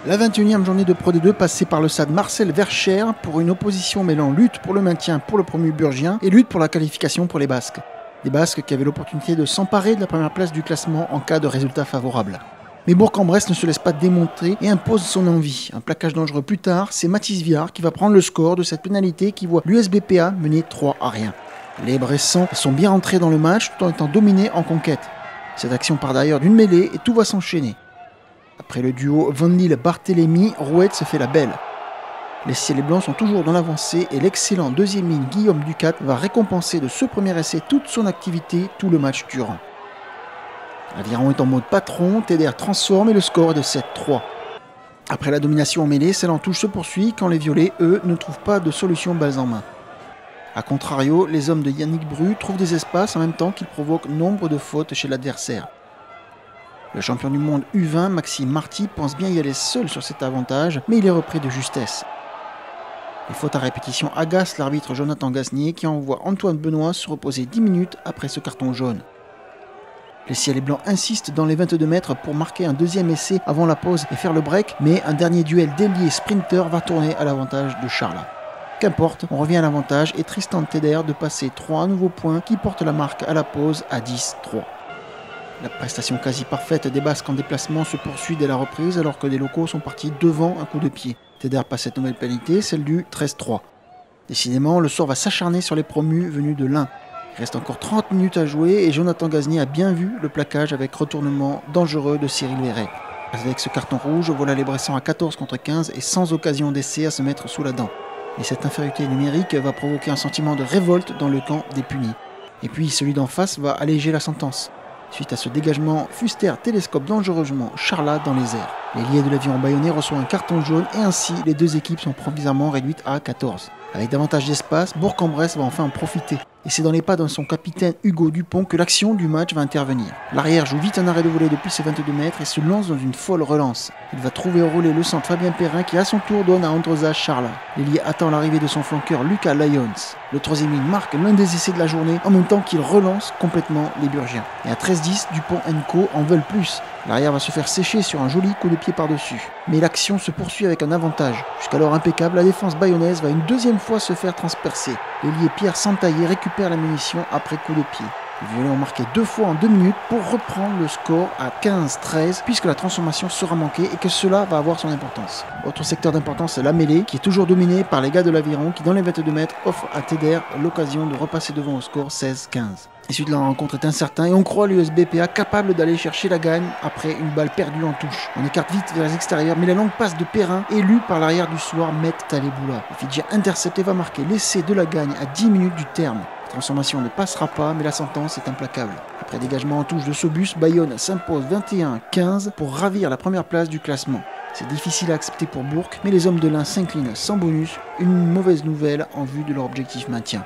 La 21e journée de Pro D2 passée par le stade Marcel Vercher pour une opposition mêlant lutte pour le maintien pour le promu burgien et lutte pour la qualification pour les Basques. Les Basques qui avaient l'opportunité de s'emparer de la première place du classement en cas de résultat favorable. Mais Bourg-en-Bresse ne se laisse pas démontrer et impose son envie. Un plaquage dangereux plus tard, c'est Mathis Viard qui va prendre le score de cette pénalité qui voit l'USBPA mener 3-1. Les Bressans sont bien rentrés dans le match tout en étant dominés en conquête. Cette action part d'ailleurs d'une mêlée et tout va s'enchaîner. Après le duo Van Lille-Barthélemy, Rouet se fait la belle. Les ciels et blancs sont toujours dans l'avancée et l'excellent deuxième ligne Guillaume Ducat va récompenser de ce premier essai toute son activité tout le match durant. L'Aviron est en mode patron, TDR transforme et le score est de 7-3. Après la domination en mêlée, celle en touche se poursuit quand les violets, eux, ne trouvent pas de solution balles en main. A contrario, les hommes de Yannick Bru trouvent des espaces en même temps qu'ils provoquent nombre de fautes chez l'adversaire. Le champion du monde U20, Maxime Marty, pense bien y aller seul sur cet avantage, mais il est repris de justesse. Les fautes à répétition agacent l'arbitre Jonathan Gasnier qui envoie Antoine Benoît se reposer 10 minutes après ce carton jaune. Les ciels et blancs insistent dans les 22 mètres pour marquer un deuxième essai avant la pause et faire le break, mais un dernier duel d'ailier sprinter va tourner à l'avantage de Charles. Qu'importe, on revient à l'avantage et Tristan Teder de passer 3 nouveaux points qui portent la marque à la pause à 10-3. La prestation quasi parfaite des Basques en déplacement se poursuit dès la reprise alors que les locaux sont partis devant un coup de pied. Teder passe cette nouvelle pénalité, celle du 13-3. Décidément, le sort va s'acharner sur les promus venus de l'Ain. Il reste encore 30 minutes à jouer et Jonathan Gasnier a bien vu le plaquage avec retournement dangereux de Cyril Verret. Avec ce carton rouge, voilà les Bressans à 14 contre 15 et sans occasion d'essai à se mettre sous la dent. Et cette infériorité numérique va provoquer un sentiment de révolte dans le camp des punis. Et puis celui d'en face va alléger la sentence. Suite à ce dégagement, Fuster télescope dangereusement Charlat dans les airs. L'ailier de l'Aviron bayonnais reçoit un carton jaune et ainsi les deux équipes sont provisoirement réduites à 14. Avec davantage d'espace, Bourg-en-Bresse va enfin en profiter. Et c'est dans les pas de son capitaine Hugo Dupont que l'action du match va intervenir. L'arrière joue vite un arrêt de volée depuis ses 22 mètres et se lance dans une folle relance. Il va trouver au relais le centre Fabien Perrin qui à son tour donne à Andreza Charles. L'ailier attend l'arrivée de son flanqueur Lucas Lyons. Le troisième ligne marque l'un des essais de la journée en même temps qu'il relance complètement les Burgiens. Et à 13-10, Dupont & Co en veulent plus. L'arrière va se faire sécher sur un joli coup de pied par-dessus. Mais l'action se poursuit avec un avantage. Jusqu'alors impeccable, la défense bayonnaise va une deuxième fois se faire transpercer. L'ailier Pierre Santaillé récupère la munition après coup de pied. Les Violets ont marqué 2 fois en 2 minutes pour reprendre le score à 15-13 puisque la transformation sera manquée et que cela va avoir son importance. Autre secteur d'importance, la mêlée qui est toujours dominée par les gars de l'Aviron qui dans les 22 mètres offrent à Teder l'occasion de repasser devant au score 16-15. L'issue de la rencontre est incertain et on croit l'USBPA capable d'aller chercher la gagne après une balle perdue en touche. On écarte vite vers les extérieurs mais la longue passe de Perrin élue par l'arrière du soir Met Taleboula. Le Fidjien intercepté va marquer l'essai de la gagne à 10 minutes du terme. La transformation ne passera pas, mais la sentence est implacable. Après dégagement en touche de Sobus, Bayonne s'impose 21-15 pour ravir la première place du classement. C'est difficile à accepter pour Bourg, mais les hommes de l'Ain s'inclinent sans bonus, une mauvaise nouvelle en vue de leur objectif maintien.